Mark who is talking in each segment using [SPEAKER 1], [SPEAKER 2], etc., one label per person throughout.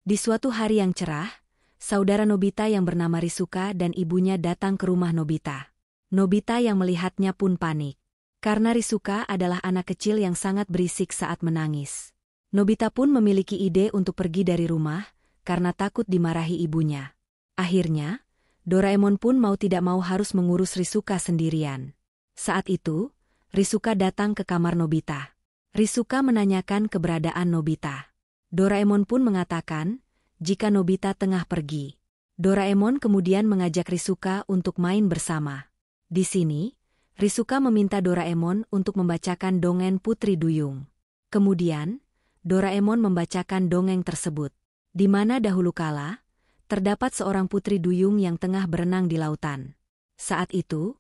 [SPEAKER 1] Di suatu hari yang cerah, saudara Nobita yang bernama Rizuka dan ibunya datang ke rumah Nobita. Nobita yang melihatnya pun panik. Karena Rizuka adalah anak kecil yang sangat berisik saat menangis. Nobita pun memiliki ide untuk pergi dari rumah, karena takut dimarahi ibunya. Akhirnya, Doraemon pun mau tidak mau harus mengurus Rizuka sendirian. Saat itu, Rizuka datang ke kamar Nobita. Rizuka menanyakan keberadaan Nobita. Doraemon pun mengatakan, jika Nobita tengah pergi. Doraemon kemudian mengajak Rizuka untuk main bersama. Di sini, Rizuka meminta Doraemon untuk membacakan dongeng Putri Duyung. Kemudian, Doraemon membacakan dongeng tersebut. Di mana dahulu kala, terdapat seorang Putri Duyung yang tengah berenang di lautan. Saat itu,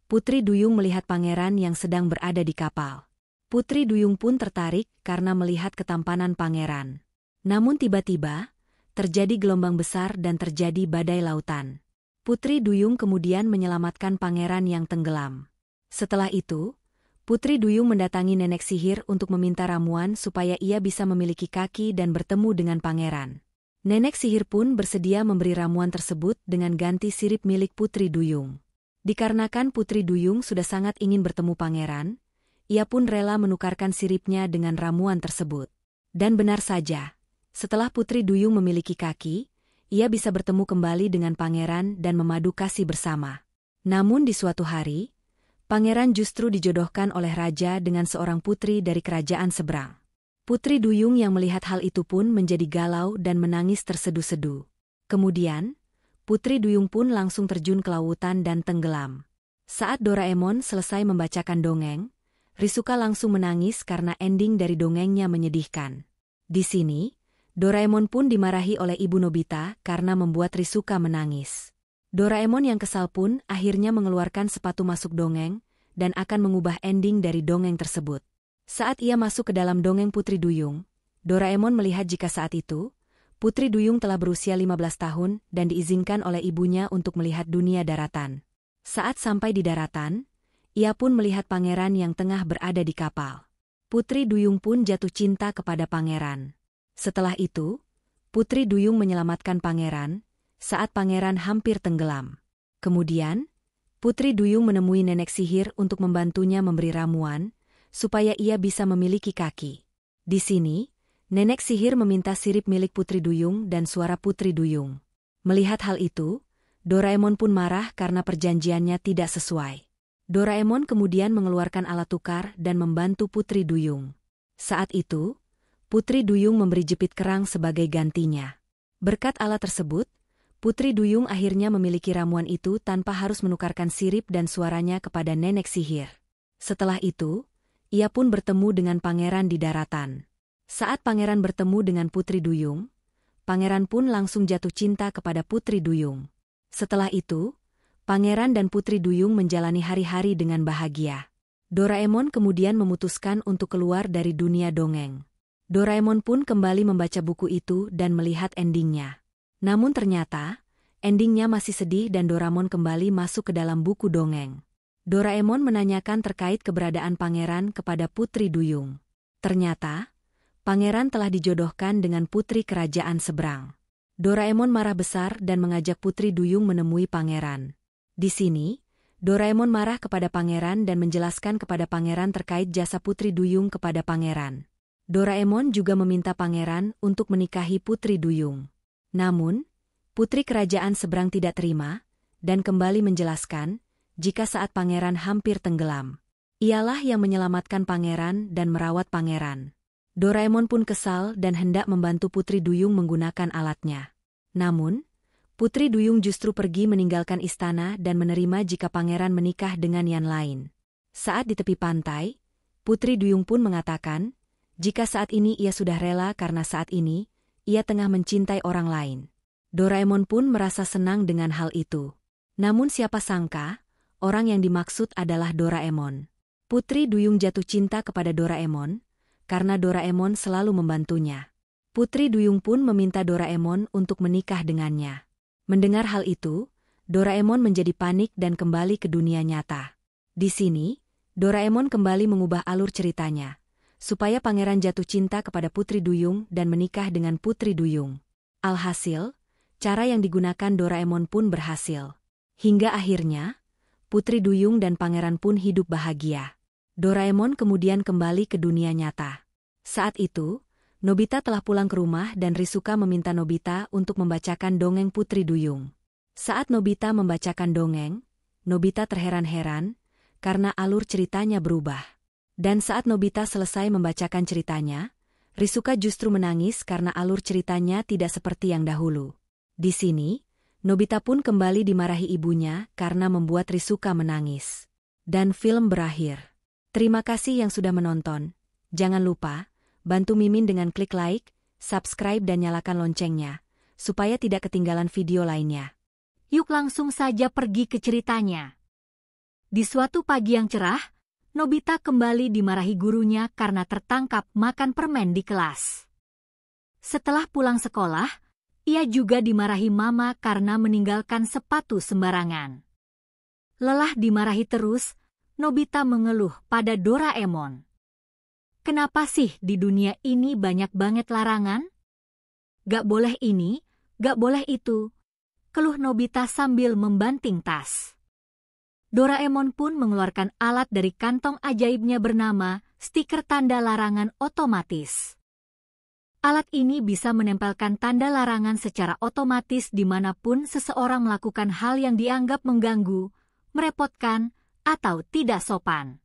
[SPEAKER 1] Putri Duyung melihat pangeran yang sedang berada di kapal. Putri Duyung pun tertarik karena melihat ketampanan pangeran. Namun tiba-tiba, terjadi gelombang besar dan terjadi badai lautan. Putri Duyung kemudian menyelamatkan pangeran yang tenggelam. Setelah itu, Putri Duyung mendatangi nenek sihir untuk meminta ramuan supaya ia bisa memiliki kaki dan bertemu dengan pangeran. Nenek sihir pun bersedia memberi ramuan tersebut dengan ganti sirip milik Putri Duyung. Dikarenakan Putri Duyung sudah sangat ingin bertemu pangeran, ia pun rela menukarkan siripnya dengan ramuan tersebut. Dan benar saja, setelah Putri Duyung memiliki kaki, ia bisa bertemu kembali dengan pangeran dan memadu kasih bersama. Namun di suatu hari, pangeran justru dijodohkan oleh raja dengan seorang putri dari kerajaan seberang. Putri Duyung yang melihat hal itu pun menjadi galau dan menangis terseduh-seduh. Kemudian, Putri Duyung pun langsung terjun ke lautan dan tenggelam. Saat Doraemon selesai membacakan dongeng, Rizuka langsung menangis karena ending dari dongengnya menyedihkan. Di sini, Doraemon pun dimarahi oleh ibu Nobita karena membuat Rizuka menangis. Doraemon yang kesal pun akhirnya mengeluarkan sepatu masuk dongeng dan akan mengubah ending dari dongeng tersebut. Saat ia masuk ke dalam dongeng Putri Duyung, Doraemon melihat jika saat itu, Putri Duyung telah berusia 15 tahun dan diizinkan oleh ibunya untuk melihat dunia daratan. Saat sampai di daratan, ia pun melihat pangeran yang tengah berada di kapal. Putri Duyung pun jatuh cinta kepada pangeran. Setelah itu, Putri Duyung menyelamatkan pangeran saat pangeran hampir tenggelam. Kemudian, Putri Duyung menemui nenek sihir untuk membantunya memberi ramuan, supaya ia bisa memiliki kaki. Di sini, nenek sihir meminta sirip milik Putri Duyung dan suara Putri Duyung. Melihat hal itu, Doraemon pun marah karena perjanjiannya tidak sesuai. Doraemon kemudian mengeluarkan alat tukar dan membantu Putri Duyung. Saat itu, Putri Duyung memberi jepit kerang sebagai gantinya. Berkat alat tersebut, Putri Duyung akhirnya memiliki ramuan itu tanpa harus menukarkan sirip dan suaranya kepada nenek sihir. Setelah itu, ia pun bertemu dengan pangeran di daratan. Saat pangeran bertemu dengan Putri Duyung, pangeran pun langsung jatuh cinta kepada Putri Duyung. Setelah itu, pangeran dan Putri Duyung menjalani hari-hari dengan bahagia. Doraemon kemudian memutuskan untuk keluar dari dunia dongeng. Doraemon pun kembali membaca buku itu dan melihat endingnya. Namun ternyata, endingnya masih sedih dan Doraemon kembali masuk ke dalam buku dongeng. Doraemon menanyakan terkait keberadaan pangeran kepada Putri Duyung. Ternyata, pangeran telah dijodohkan dengan putri kerajaan seberang. Doraemon marah besar dan mengajak Putri Duyung menemui pangeran. Di sini, Doraemon marah kepada pangeran dan menjelaskan kepada pangeran terkait jasa Putri Duyung kepada pangeran. Doraemon juga meminta pangeran untuk menikahi Putri Duyung. Namun, putri kerajaan seberang tidak terima, dan kembali menjelaskan, jika saat pangeran hampir tenggelam, ialah yang menyelamatkan pangeran dan merawat pangeran. Doraemon pun kesal dan hendak membantu Putri Duyung menggunakan alatnya. Namun, Putri Duyung justru pergi meninggalkan istana dan menerima jika pangeran menikah dengan yang lain. Saat di tepi pantai, Putri Duyung pun mengatakan, jika saat ini ia sudah rela karena saat ini, ia tengah mencintai orang lain. Doraemon pun merasa senang dengan hal itu. Namun siapa sangka, orang yang dimaksud adalah Doraemon. Putri Duyung jatuh cinta kepada Doraemon, karena Doraemon selalu membantunya. Putri Duyung pun meminta Doraemon untuk menikah dengannya. Mendengar hal itu, Doraemon menjadi panik dan kembali ke dunia nyata. Di sini, Doraemon kembali mengubah alur ceritanya, supaya pangeran jatuh cinta kepada Putri Duyung dan menikah dengan Putri Duyung. Alhasil, cara yang digunakan Doraemon pun berhasil. Hingga akhirnya, Putri Duyung dan Pangeran pun hidup bahagia. Doraemon kemudian kembali ke dunia nyata. Saat itu, Nobita telah pulang ke rumah dan Risuka meminta Nobita untuk membacakan dongeng Putri Duyung. Saat Nobita membacakan dongeng, Nobita terheran-heran karena alur ceritanya berubah. Dan saat Nobita selesai membacakan ceritanya, Risuka justru menangis karena alur ceritanya tidak seperti yang dahulu. Di sini, Nobita pun kembali dimarahi ibunya karena membuat Risuka menangis. Dan film berakhir. Terima kasih yang sudah menonton. Jangan lupa bantu Mimin dengan klik like, subscribe dan nyalakan loncengnya, supaya tidak ketinggalan video lainnya.
[SPEAKER 2] Yuk langsung saja pergi ke ceritanya. Di suatu pagi yang cerah, Nobita kembali dimarahi gurunya karena tertangkap makan permen di kelas. Setelah pulang sekolah, ia juga dimarahi mama karena meninggalkan sepatu sembarangan. Lelah dimarahi terus, Nobita mengeluh pada Doraemon. Kenapa sih di dunia ini banyak banget larangan? Gak boleh ini, gak boleh itu, keluh Nobita sambil membanting tas. Doraemon pun mengeluarkan alat dari kantong ajaibnya bernama stiker tanda larangan otomatis. Alat ini bisa menempelkan tanda larangan secara otomatis dimanapun seseorang melakukan hal yang dianggap mengganggu, merepotkan, atau tidak sopan.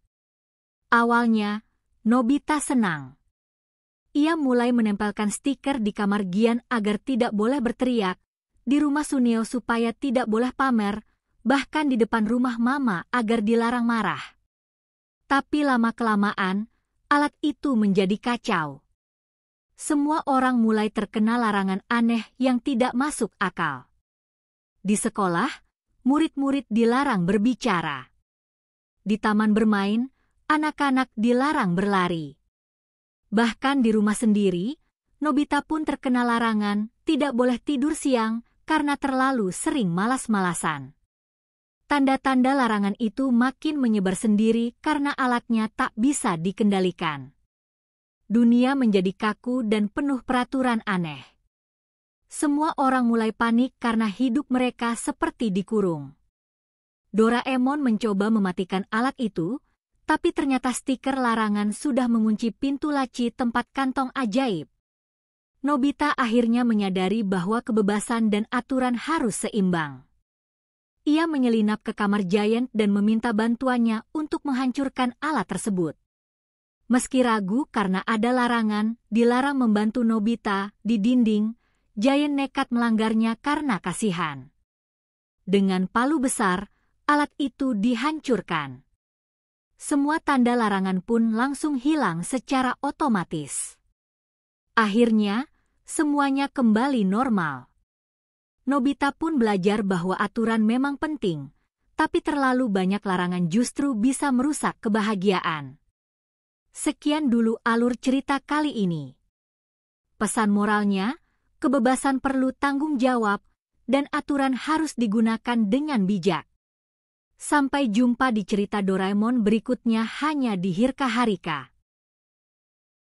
[SPEAKER 2] Awalnya, Nobita senang. Ia mulai menempelkan stiker di kamar Gian agar tidak boleh berteriak, di rumah Suneo supaya tidak boleh pamer, bahkan di depan rumah Mama agar dilarang marah. Tapi lama-kelamaan, alat itu menjadi kacau. Semua orang mulai terkena larangan aneh yang tidak masuk akal. Di sekolah, murid-murid dilarang berbicara. Di taman bermain, anak-anak dilarang berlari. Bahkan di rumah sendiri, Nobita pun terkena larangan tidak boleh tidur siang karena terlalu sering malas-malasan. Tanda-tanda larangan itu makin menyebar sendiri karena alatnya tak bisa dikendalikan. Dunia menjadi kaku dan penuh peraturan aneh. Semua orang mulai panik karena hidup mereka seperti dikurung. Doraemon mencoba mematikan alat itu, tapi ternyata stiker larangan sudah mengunci pintu laci tempat kantong ajaib. Nobita akhirnya menyadari bahwa kebebasan dan aturan harus seimbang. Ia menyelinap ke kamar Giant dan meminta bantuannya untuk menghancurkan alat tersebut. Meski ragu karena ada larangan, dilarang membantu Nobita di dinding, Giant nekat melanggarnya karena kasihan. Dengan palu besar, alat itu dihancurkan. Semua tanda larangan pun langsung hilang secara otomatis. Akhirnya, semuanya kembali normal. Nobita pun belajar bahwa aturan memang penting, tapi terlalu banyak larangan justru bisa merusak kebahagiaan. Sekian dulu alur cerita kali ini. Pesan moralnya, kebebasan perlu tanggung jawab, dan aturan harus digunakan dengan bijak. Sampai jumpa di cerita Doraemon berikutnya hanya di Hirka Harika.